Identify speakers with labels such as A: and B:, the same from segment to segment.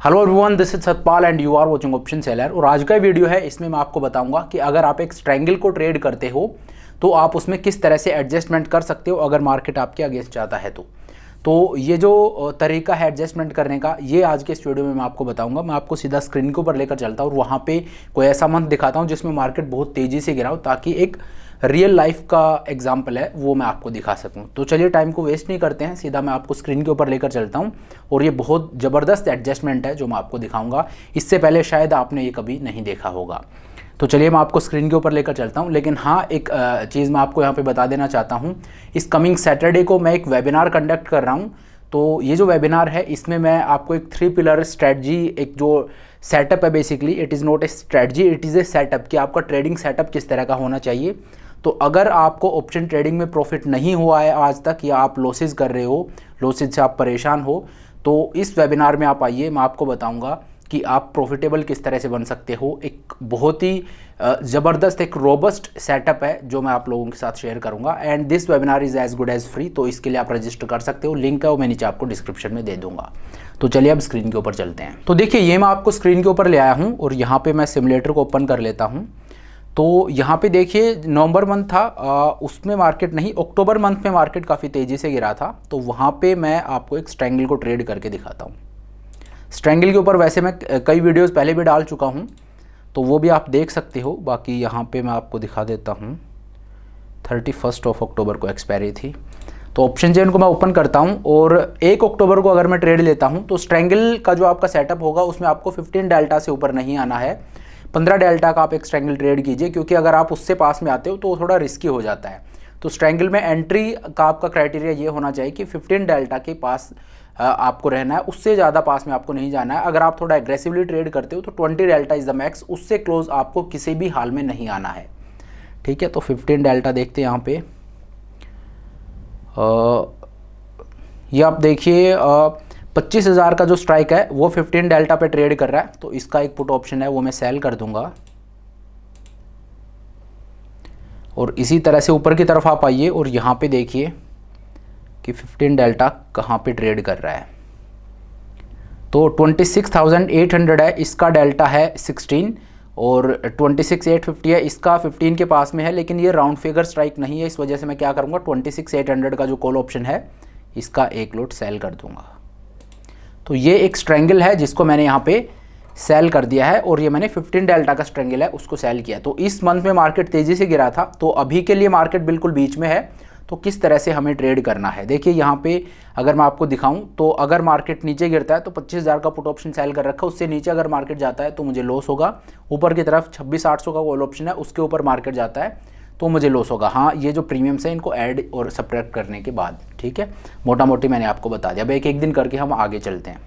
A: Hello everyone, this is Satpal and you are watching option seller. और आज का video है, इसमें मैं आपको बताऊंगा कि अगर आप एक स्ट्रैंगल को ट्रेड करते हो तो आप उसमें किस तरह से एडजस्टमेंट कर सकते हो अगर मार्केट आपके अगेंस्ट जाता है तो ये जो तरीका है एडजस्टमेंट करने का, ये आज के इस वीडियो में मैं आपको बताऊंगा। मैं आपको सीधा स्क्रीन के ऊपर लेकर चलता हूँ और वहाँ पे कोई ऐसा मंथ दिखाता हूँ जिसमें मार्केट बहुत तेज़ी से गिरा हो, ताकि एक रियल लाइफ का एग्जाम्पल है वो मैं आपको दिखा सकूं। तो चलिए टाइम को वेस्ट नहीं करते हैं, सीधा मैं आपको स्क्रीन के ऊपर लेकर चलता हूं। और ये बहुत ज़बरदस्त एडजस्टमेंट है जो मैं आपको दिखाऊंगा, इससे पहले शायद आपने ये कभी नहीं देखा होगा। तो चलिए मैं आपको स्क्रीन के ऊपर लेकर चलता हूं। लेकिन हाँ, एक चीज़ मैं आपको यहाँ पे बता देना चाहता हूँ, इस कमिंग सैटरडे को मैं एक वेबिनार कंडक्ट कर रहा हूँ। तो ये जो वेबिनार है, इसमें मैं आपको एक 3 पिलर स्ट्रेटजी, एक जो सेटअप है, basically it is not a strategy, it is a setup, कि आपका ट्रेडिंग सेटअप किस तरह का होना चाहिए। तो अगर आपको ऑप्शन ट्रेडिंग में प्रॉफिट नहीं हुआ है आज तक, या आप लॉसेस कर रहे हो, लॉसेस से आप परेशान हो, तो इस वेबिनार में आप आइए। मैं आपको बताऊंगा कि आप प्रॉफिटेबल किस तरह से बन सकते हो। एक बहुत ही ज़बरदस्त, एक रोबस्ट सेटअप है जो मैं आप लोगों के साथ शेयर करूंगा। And this webinar is as good as free, तो इसके लिए आप रजिस्टर कर सकते हो। लिंक है वो मैं नीचे आपको डिस्क्रिप्शन में दे दूंगा। तो चलिए अब स्क्रीन के ऊपर चलते हैं। तो देखिए, ये मैं आपको स्क्रीन के ऊपर ले आया हूँ और यहाँ पर मैं सिमुलेटर को ओपन कर लेता हूँ। तो यहाँ पे देखिए, नवंबर मंथ था, उसमें मार्केट नहीं, अक्टूबर मंथ में मार्केट काफ़ी तेज़ी से गिरा था। तो वहाँ पे मैं आपको एक स्ट्रैंगल को ट्रेड करके दिखाता हूँ। स्ट्रैंगल के ऊपर वैसे मैं कई वीडियोस पहले भी डाल चुका हूँ, तो वो भी आप देख सकते हो। बाकी यहाँ पे मैं आपको दिखा देता हूँ, 31 अक्टूबर को एक्सपायरी थी। तो ऑप्शन चेन को मैं ओपन करता हूँ और 1 अक्टूबर को अगर मैं ट्रेड लेता हूँ तो स्ट्रैंगल का जो आपका सेटअप होगा उसमें आपको 15 डेल्टा से ऊपर नहीं आना है। 15 डेल्टा का आप एक स्ट्रैंगल ट्रेड कीजिए, क्योंकि अगर आप उससे पास में आते हो तो थोड़ा रिस्की हो जाता है। तो स्ट्रैंगल में एंट्री का आपका क्राइटेरिया ये होना चाहिए कि 15 डेल्टा के पास आपको रहना है, उससे ज़्यादा पास में आपको नहीं जाना है। अगर आप थोड़ा एग्रेसिवली ट्रेड करते हो तो 20 डेल्टा इज़ द मैक्स, उससे क्लोज आपको किसी भी हाल में नहीं आना है। ठीक है, तो 15 डेल्टा देखते हैं यहाँ पे। ये आप देखिए, 25,000 का जो स्ट्राइक है वो 15 डेल्टा पे ट्रेड कर रहा है। तो इसका एक पुट ऑप्शन है वो मैं सेल कर दूंगा। और इसी तरह से ऊपर की तरफ आप आइए और यहाँ पे देखिए कि 15 डेल्टा कहाँ पे ट्रेड कर रहा है। तो 26,800 है, इसका डेल्टा है 16 और 26,850 है, इसका 15 के पास में है। लेकिन ये राउंड फिगर स्ट्राइक नहीं है, इस वजह से मैं क्या करूँगा, 26,800 का जो कॉल ऑप्शन है इसका एक लोट सेल कर दूंगा। तो ये एक स्ट्रैंगल है जिसको मैंने यहाँ पे सेल कर दिया है, और ये मैंने 15 डेल्टा का स्ट्रैंगल है उसको सेल किया। तो इस मंथ में मार्केट तेज़ी से गिरा था, तो अभी के लिए मार्केट बिल्कुल बीच में है। तो किस तरह से हमें ट्रेड करना है, देखिए यहाँ पे अगर मैं आपको दिखाऊं, तो अगर मार्केट नीचे गिरता है तो 25,000 का पुट ऑप्शन सेल कर रखा है, उससे नीचे अगर मार्केट जाता है तो मुझे लॉस होगा। ऊपर की तरफ 26,800 का कॉल ऑप्शन है, उसके ऊपर मार्केट जाता है तो मुझे लॉस होगा। हाँ, ये जो प्रीमियम्स है इनको ऐड और सब्ट्रैक्ट करने के बाद। ठीक है, मोटा मोटी मैंने आपको बता दिया। अब एक एक दिन करके हम आगे चलते हैं।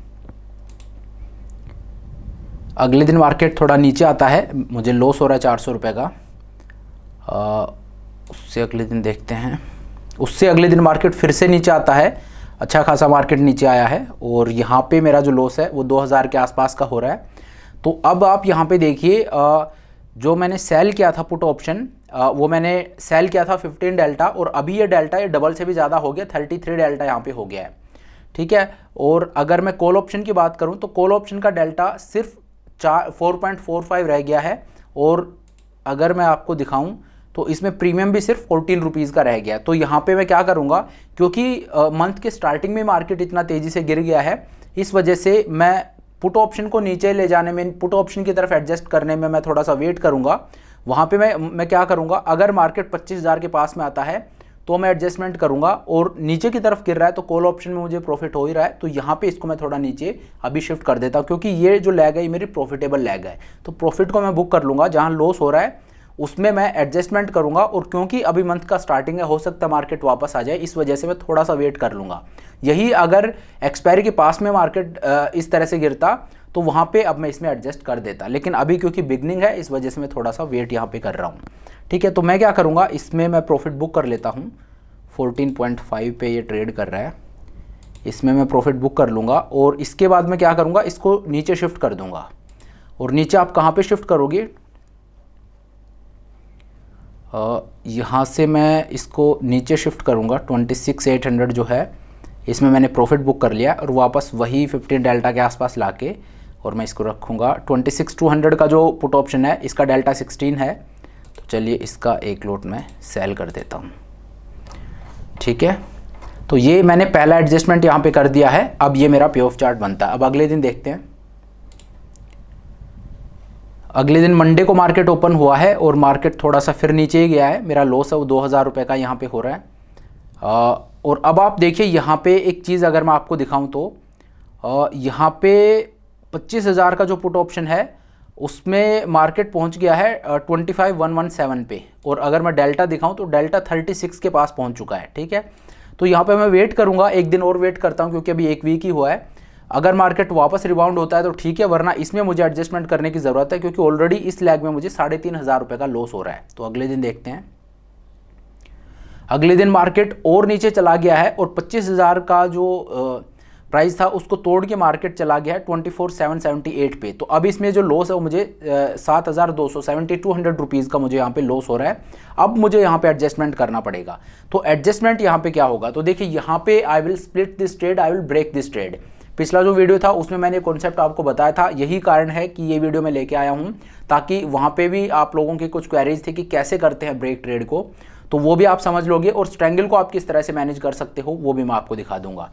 A: अगले दिन मार्केट थोड़ा नीचे आता है, मुझे लॉस हो रहा है 400 रुपये का। उससे अगले दिन देखते हैं, उससे अगले दिन मार्केट फिर से नीचे आता है, अच्छा खासा मार्केट नीचे आया है, और यहाँ पे मेरा जो लॉस है वो 2,000 के आसपास का हो रहा है। तो अब आप यहाँ पे देखिए, जो मैंने सेल किया था पुट ऑप्शन, वो मैंने सेल किया था 15 डेल्टा, और अभी ये डेल्टा ये डबल से भी ज़्यादा हो गया, 33 डेल्टा यहाँ पे हो गया है। ठीक है, और अगर मैं कॉल ऑप्शन की बात करूँ तो कॉल ऑप्शन का डेल्टा सिर्फ 4.45 रह गया है। और अगर मैं आपको दिखाऊं तो इसमें प्रीमियम भी सिर्फ 14 रुपीज़ का रह गया। तो यहाँ पे मैं क्या करूँगा, क्योंकि मंथ के स्टार्टिंग में मार्केट इतना तेज़ी से गिर गया है, इस वजह से मैं पुट ऑप्शन को नीचे ले जाने में, पुट ऑप्शन की तरफ एडजस्ट करने में मैं थोड़ा सा वेट करूँगा। वहाँ पे मैं क्या करूँगा, अगर मार्केट 25,000 के पास में आता है तो मैं एडजस्टमेंट करूंगा, और नीचे की तरफ गिर रहा है तो कॉल ऑप्शन में मुझे प्रॉफिट हो ही रहा है, तो यहाँ पे इसको मैं थोड़ा नीचे अभी शिफ्ट कर देता हूँ, क्योंकि ये जो लैग है ये मेरी प्रॉफिटेबल लैग है। तो प्रॉफिट को मैं बुक कर लूँगा, जहाँ लॉस हो रहा है उसमें मैं एडजस्टमेंट करूँगा। और क्योंकि अभी मंथ का स्टार्टिंग है, हो सकता है मार्केट वापस आ जाए, इस वजह से मैं थोड़ा सा वेट कर लूँगा। यही अगर एक्सपायरी के पास में मार्केट इस तरह से गिरता तो वहाँ पे अब मैं इसमें एडजस्ट कर देता, लेकिन अभी क्योंकि बिगनिंग है इस वजह से मैं थोड़ा सा वेट यहाँ पे कर रहा हूँ। ठीक है, तो मैं क्या करूँगा, इसमें मैं प्रॉफिट बुक कर लेता हूँ। 14.5 पे ये ट्रेड कर रहा है, इसमें मैं प्रॉफिट बुक कर लूँगा। और इसके बाद मैं क्या करूँगा, इसको नीचे शिफ्ट कर दूँगा। और नीचे आप कहाँ पे शिफ्ट करोगे, यहाँ से मैं इसको नीचे शिफ्ट करूँगा। 26,800 जो है इसमें मैंने प्रॉफिट बुक कर लिया, और वापस वही 15 डेल्टा के आसपास लाके और मैं इसको रखूँगा 26,200 का जो पुट ऑप्शन है इसका डेल्टा 16 है। तो चलिए इसका एक लॉट मैं सेल कर देता हूँ। ठीक है, तो ये मैंने पहला एडजस्टमेंट यहाँ पे कर दिया है। अब ये मेरा पे ऑफ चार्ट बनता है। अब अगले दिन देखते हैं। अगले दिन मंडे को मार्केट ओपन हुआ है और मार्केट थोड़ा सा फिर नीचे ही गया है। मेरा लॉस है वो 2,000 रुपये का यहाँ पे हो रहा है। और अब आप देखिए यहाँ पे एक चीज़ अगर मैं आपको दिखाऊं तो यहाँ पे 25,000 का जो पुट ऑप्शन है उसमें मार्केट पहुँच गया है 25,117 पे। और अगर मैं डेल्टा दिखाऊं तो डेल्टा 36 के पास पहुँच चुका है। ठीक है, तो यहाँ पे मैं वेट करूँगा, एक दिन और वेट करता हूँ क्योंकि अभी एक वीक ही हुआ है। अगर मार्केट वापस रिबाउंड होता है तो ठीक है, वरना इसमें मुझे एडजस्टमेंट करने की ज़रूरत है क्योंकि ऑलरेडी इस लैग में मुझे 3,500 रुपये का लॉस हो रहा है। तो अगले दिन देखते हैं। अगले दिन मार्केट और नीचे चला गया है और 25,000 का जो प्राइस था उसको तोड़ के मार्केट चला गया है 24,778 पे। तो अब इसमें जो लॉस है वो मुझे 7,200 रुपीज़ का मुझे यहाँ पे लॉस हो रहा है। अब मुझे यहाँ पे एडजस्टमेंट करना पड़ेगा। तो एडजस्टमेंट यहाँ पे क्या होगा, तो देखिए यहाँ पे I will split this trade, I will break this trade. पिछला जो वीडियो था उसमें मैंने कॉन्सेप्ट आपको बताया था, यही कारण है कि ये वीडियो मैं लेके आया हूँ ताकि वहाँ पे भी आप लोगों की कुछ क्वेरीज थी कि कैसे करते हैं ब्रेक ट्रेड को, तो वो भी आप समझ लोगे और स्ट्रैंगल को आप किस तरह से मैनेज कर सकते हो वो भी मैं आपको दिखा दूंगा।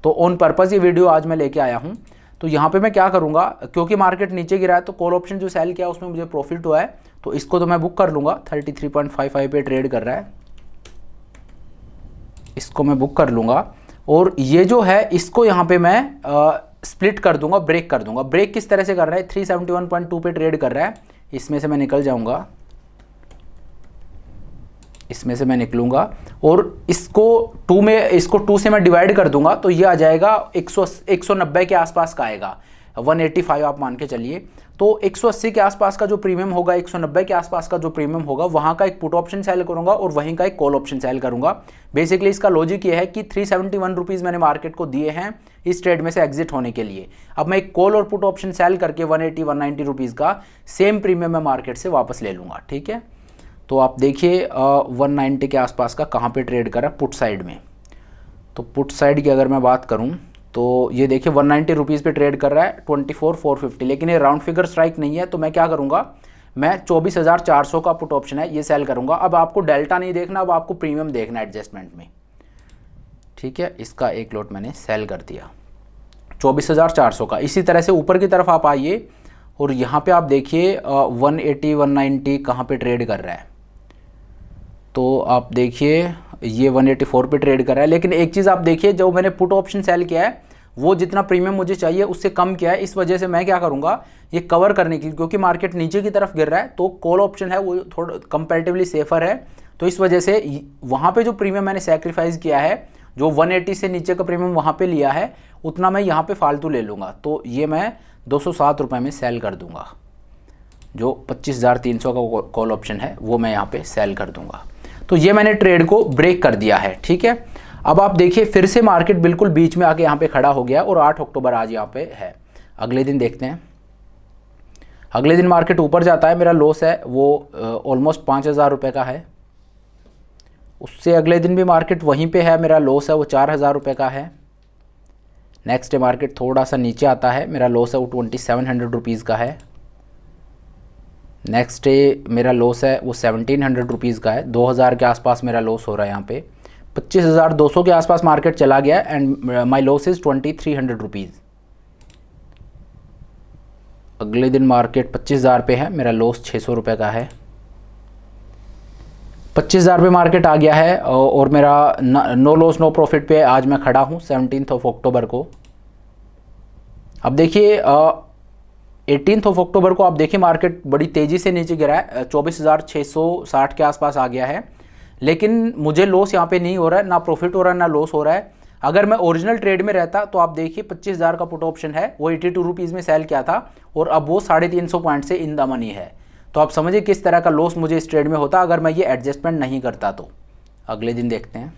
A: तो ऑन पर्पज़ ये वीडियो आज मैं लेके आया हूँ। तो यहाँ पे मैं क्या करूँगा, क्योंकि मार्केट नीचे गिरा है तो कॉल ऑप्शन जो सेल किया उसमें मुझे प्रॉफिट हुआ है, तो इसको तो मैं बुक कर लूँगा। 33.55 पे ट्रेड कर रहा है, इसको मैं बुक कर लूँगा। और ये जो है इसको यहाँ पे मैं स्प्लिट कर दूंगा, ब्रेक कर दूंगा। ब्रेक किस तरह से कर रहा है, 371.2 पे ट्रेड कर रहा है, इसमें से मैं निकल जाऊंगा, इसमें से मैं निकलूंगा और इसको 2 से मैं डिवाइड कर दूंगा तो ये आ जाएगा 190 के आसपास का आएगा, 185 आप मान के चलिए। तो 180 के आसपास का जो प्रीमियम होगा, 190 के आसपास का जो प्रीमियम होगा, वहाँ का एक पुट ऑप्शन सेल करूँगा और वहीं का एक कॉल ऑप्शन सेल करूँगा। बेसिकली इसका लॉजिक ये है कि 371 रुपीज़ मैंने मार्केट को दिए हैं इस ट्रेड में से एग्जिट होने के लिए। अब मैं एक कॉल और पुट ऑप्शन सेल करके 180-190 रुपीज़ का सेम प्रीमियम मैं मार्केट से वापस ले लूँगा। ठीक है, तो आप देखिए 190 के आसपास का कहाँ पे ट्रेड करा पुट साइड में। तो पुट साइड की अगर मैं बात करूँ तो ये देखिए 190 रुपीज़ पे ट्रेड कर रहा है 24,450, लेकिन ये राउंड फिगर स्ट्राइक नहीं है। तो मैं क्या करूँगा, मैं 24,400 का पुट ऑप्शन है ये सेल करूँगा। अब आपको डेल्टा नहीं देखना, अब आपको प्रीमियम देखना है एडजस्टमेंट में। ठीक है, इसका एक लॉट मैंने सेल कर दिया 24,400 का। इसी तरह से ऊपर की तरफ आप आइए और यहाँ पे आप देखिए 180-190 कहाँ पे ट्रेड कर रहा है। तो आप देखिए ये 184 पे ट्रेड कर रहा है, लेकिन एक चीज़ आप देखिए, जो मैंने पुट ऑप्शन सेल किया है वो जितना प्रीमियम मुझे चाहिए उससे कम किया है। इस वजह से मैं क्या करूँगा, ये कवर करने के लिए, क्योंकि मार्केट नीचे की तरफ गिर रहा है तो कॉल ऑप्शन है वो थोड़ा कंपैरेटिवली सेफर है। तो इस वजह से वहाँ पे जो प्रीमियम मैंने सेक्रीफाइस किया है, जो 180 से नीचे का प्रीमियम वहाँ पे लिया है, उतना मैं यहाँ पे फालतू ले लूँगा। तो ये मैं 207 रुपये में सेल कर दूँगा। जो 25,300 का कॉल ऑप्शन है वो मैं यहाँ पे सेल कर दूँगा। तो ये मैंने ट्रेड को ब्रेक कर दिया है। ठीक है, अब आप देखिए फिर से मार्केट बिल्कुल बीच में आके यहाँ पे खड़ा हो गया और 8 अक्टूबर आज यहाँ पे है। अगले दिन देखते हैं। अगले दिन मार्केट ऊपर जाता है, मेरा लॉस है वो ऑलमोस्ट 5,000 रुपये का है। उससे अगले दिन भी मार्केट वहीं पे है, मेरा लॉस है वो 4,000 रुपये का है। नेक्स्ट डे मार्केट थोड़ा सा नीचे आता है, मेरा लॉस है वो 2,700 रुपीज़ का है। नेक्स्ट डे मेरा लॉस है वो 1,700 रुपीज़ का है। 2,000 के आसपास मेरा लॉस हो रहा है यहाँ पे। 25,200 के आसपास मार्केट चला गया and my loss is 2,300 rupees. अगले दिन मार्केट 25,000 पे है, मेरा लॉस 600 रुपये का है। 25,000 पे मार्केट आ गया है और मेरा नो लॉस नो प्रॉफिट पे आज मैं खड़ा हूँ 17 अक्टूबर को। अब देखिए 18 अक्टूबर को आप देखिए मार्केट बड़ी तेज़ी से नीचे गिरा है, 24,660 के आसपास आ गया है, लेकिन मुझे लॉस यहाँ पे नहीं हो रहा है, ना प्रॉफिट हो रहा है ना लॉस हो रहा है। अगर मैं ओरिजिनल ट्रेड में रहता तो आप देखिए 25,000 का पुट ऑप्शन है वो 82 रुपीज़ में सेल किया था और अब वो 350 पॉइंट से इन द मनी है। तो आप समझिए किस तरह का लॉस मुझे इस ट्रेड में होता अगर मैं ये एडजस्टमेंट नहीं करता। तो अगले दिन देखते हैं।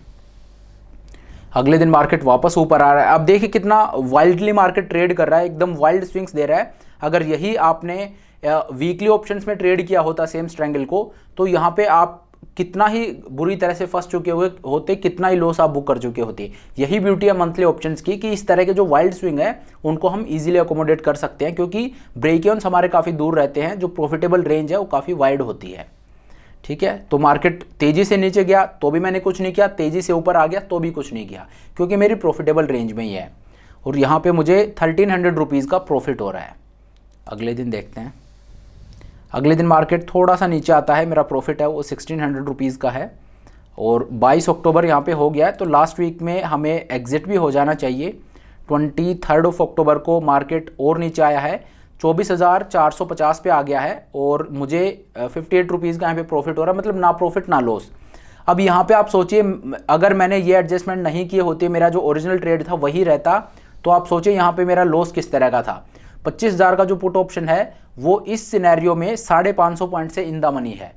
A: अगले दिन मार्केट वापस ऊपर आ रहा है। अब देखिए कितना वाइल्डली मार्केट ट्रेड कर रहा है, एकदम वाइल्ड स्विंग्स दे रहा है। अगर यही आपने वीकली ऑप्शंस में ट्रेड किया होता सेम स्ट्रैंगल को, तो यहाँ पे आप कितना ही बुरी तरह से फंस चुके हुए होते, कितना ही लॉस आप बुक कर चुके होते। यही ब्यूटी है मंथली ऑप्शंस की कि इस तरह के जो वाइल्ड स्विंग है उनको हम इजीली अकोमोडेट कर सकते हैं, क्योंकि ब्रेक इवन्स हमारे काफ़ी दूर रहते हैं, जो प्रॉफिटेबल रेंज है वो काफ़ी वाइड होती है। ठीक है, तो मार्केट तेजी से नीचे गया तो भी मैंने कुछ नहीं किया, तेजी से ऊपर आ गया तो भी कुछ नहीं किया, क्योंकि मेरी प्रॉफिटेबल रेंज में ही है। और यहाँ पे मुझे 1300 रुपीज़ का प्रॉफिट हो रहा है। अगले दिन देखते हैं। अगले दिन मार्केट थोड़ा सा नीचे आता है, मेरा प्रॉफिट है वो 1600 रुपीज़ का है और 22 अक्टूबर यहाँ पे हो गया है। तो लास्ट वीक में हमें एग्जिट भी हो जाना चाहिए। 23 अक्टूबर को मार्केट और नीचे आया है, 24,450 पे आ गया है और मुझे 58 रुपीज़ का यहाँ पे प्रॉफिट हो रहा है, मतलब ना प्रॉफिट ना लॉस। अब यहाँ पे आप सोचिए, अगर मैंने ये एडजस्टमेंट नहीं किए होते, मेरा जो ओरिजिनल ट्रेड था वही रहता, तो आप सोचिए यहाँ पे मेरा लॉस किस तरह का था। 25,000 का जो पुट ऑप्शन है वो इस सिनेरियो में 550 पॉइंट से इन द मनी है,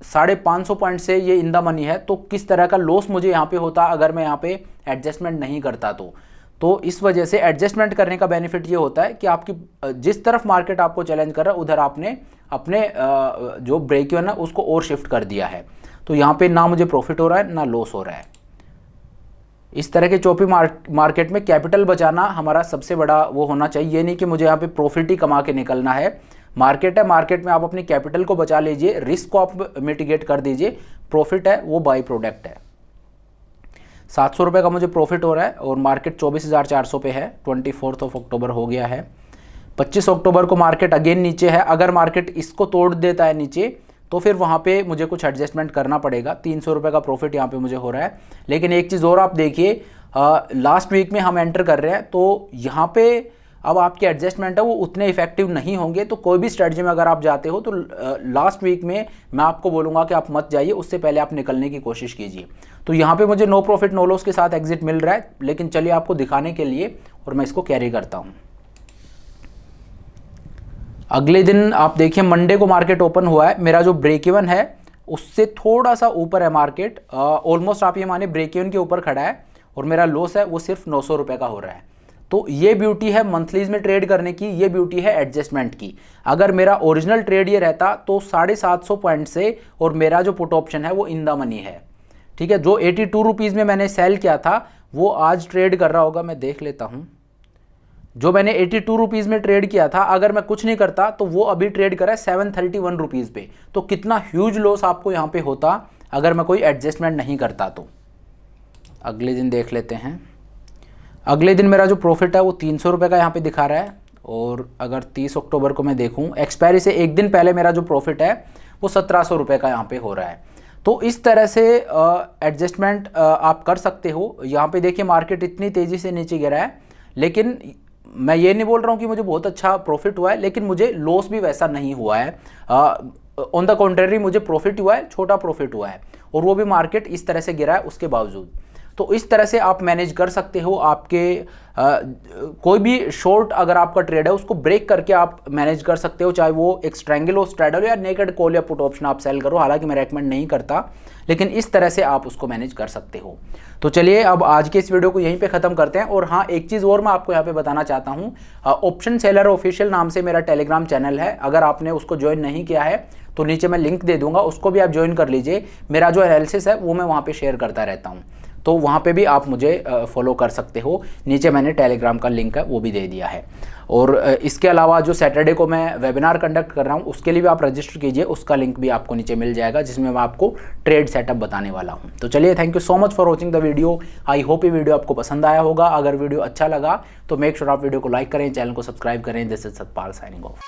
A: 550 पॉइंट से ये इन द मनी है। तो किस तरह का लॉस मुझे यहाँ पे होता अगर मैं यहाँ पे एडजस्टमेंट नहीं करता। तो इस वजह से एडजस्टमेंट करने का बेनिफिट ये होता है कि आपकी जिस तरफ मार्केट आपको चैलेंज कर रहा है उधर आपने अपने जो ब्रेक इवन है उसको और शिफ्ट कर दिया है। तो यहाँ पे ना मुझे प्रॉफिट हो रहा है ना लॉस हो रहा है। इस तरह के चौपी मार्केट में कैपिटल बचाना हमारा सबसे बड़ा वो होना चाहिए। ये नहीं कि मुझे यहाँ पे प्रॉफिट ही कमा के निकलना है। मार्केट है, मार्केट में आप अपनी कैपिटल को बचा लीजिए, रिस्क को आप मिटिगेट कर दीजिए, प्रॉफिट है वो बाई प्रोडक्ट है। 700 रुपये का मुझे प्रॉफिट हो रहा है और मार्केट 24,400 पे है। 24 अक्टूबर हो गया है। 25 अक्टूबर को मार्केट अगेन नीचे है। अगर मार्केट इसको तोड़ देता है नीचे तो फिर वहाँ पे मुझे कुछ एडजस्टमेंट करना पड़ेगा। 300 रुपये का प्रॉफिट यहाँ पे मुझे हो रहा है। लेकिन एक चीज़ और आप देखिए, लास्ट वीक में हम एंटर कर रहे हैं तो यहाँ पे अब आपके एडजस्टमेंट है वो उतने इफेक्टिव नहीं होंगे। तो कोई भी स्ट्रेटजी में अगर आप जाते हो तो लास्ट वीक में मैं आपको बोलूँगा कि आप मत जाइए, उससे पहले आप निकलने की कोशिश कीजिए। तो यहाँ पे मुझे नो प्रॉफिट नो लॉस के साथ एग्जिट मिल रहा है, लेकिन चलिए आपको दिखाने के लिए और मैं इसको कैरी करता हूँ। अगले दिन आप देखिए मंडे को मार्केट ओपन हुआ है, मेरा जो ब्रेक इवन है उससे थोड़ा सा ऊपर है मार्केट, ऑलमोस्ट आप ये माने ब्रेक इवन के ऊपर खड़ा है और मेरा लॉस है वो सिर्फ 900 रुपये का हो रहा है। तो ये ब्यूटी है मंथलीज में ट्रेड करने की, ये ब्यूटी है एडजस्टमेंट की। अगर मेरा ओरिजिनल ट्रेड ये रहता तो 750 पॉइंट से और मेरा जो पुट ऑप्शन है वो इन द मनी है। ठीक है, जो 82 रुपीज़ में मैंने सेल किया था वो आज ट्रेड कर रहा होगा, मैं देख लेता हूँ। जो मैंने 82 रुपीज़ में ट्रेड किया था, अगर मैं कुछ नहीं करता तो वो अभी ट्रेड करा है 731 रुपीज़ पे। तो कितना ह्यूज लॉस आपको यहाँ पे होता अगर मैं कोई एडजस्टमेंट नहीं करता। तो अगले दिन देख लेते हैं। अगले दिन मेरा जो प्रॉफिट है वो 300 रुपये का यहाँ पे दिखा रहा है और अगर 30 अक्टूबर को मैं देखूँ, एक्सपायरी से एक दिन पहले मेरा जो प्रॉफिट है वो 1700 रुपये का यहाँ पे हो रहा है। तो इस तरह से एडजस्टमेंट आप कर सकते हो। यहाँ पे देखिए मार्केट इतनी तेज़ी से नीचे गिरा है, लेकिन मैं ये नहीं बोल रहा हूँ कि मुझे बहुत अच्छा प्रॉफिट हुआ है, लेकिन मुझे लॉस भी वैसा नहीं हुआ है। ऑन द कॉन्ट्रेरी मुझे प्रॉफिट हुआ है, छोटा प्रॉफिट हुआ है, और वो भी मार्केट इस तरह से गिरा है उसके बावजूद। तो इस तरह से आप मैनेज कर सकते हो। आपके कोई भी शॉर्ट अगर आपका ट्रेड है उसको ब्रेक करके आप मैनेज कर सकते हो, चाहे वो एक स्ट्रैंगल हो, स्ट्रैडल या नेकेड कॉल या पुट ऑप्शन आप सेल करो। हालांकि मैं रेकमेंड नहीं करता, लेकिन इस तरह से आप उसको मैनेज कर सकते हो। तो चलिए अब आज के इस वीडियो को यहीं पे ख़त्म करते हैं। और हाँ, एक चीज़ और मैं आपको यहाँ पे बताना चाहता हूँ, ऑप्शन सेलर ऑफिशियल नाम से मेरा टेलीग्राम चैनल है। अगर आपने उसको ज्वाइन नहीं किया है तो नीचे मैं लिंक दे दूंगा, उसको भी आप ज्वाइन कर लीजिए। मेरा जो एनालिसिस है वो मैं वहाँ पर शेयर करता रहता हूँ, तो वहाँ पे भी आप मुझे फॉलो कर सकते हो। नीचे मैंने टेलीग्राम का लिंक है वो भी दे दिया है। और इसके अलावा जो सैटरडे को मैं वेबिनार कंडक्ट कर रहा हूँ उसके लिए भी आप रजिस्टर कीजिए, उसका लिंक भी आपको नीचे मिल जाएगा, जिसमें मैं आपको ट्रेड सेटअप बताने वाला हूँ। तो चलिए, thank you so much for watching the video. I hope ये वीडियो आपको पसंद आया होगा। अगर वीडियो अच्छा लगा तो मेक श्योर आप वीडियो को लाइक करें, चैनल को सब्सक्राइब करें। This is Satpal signing off.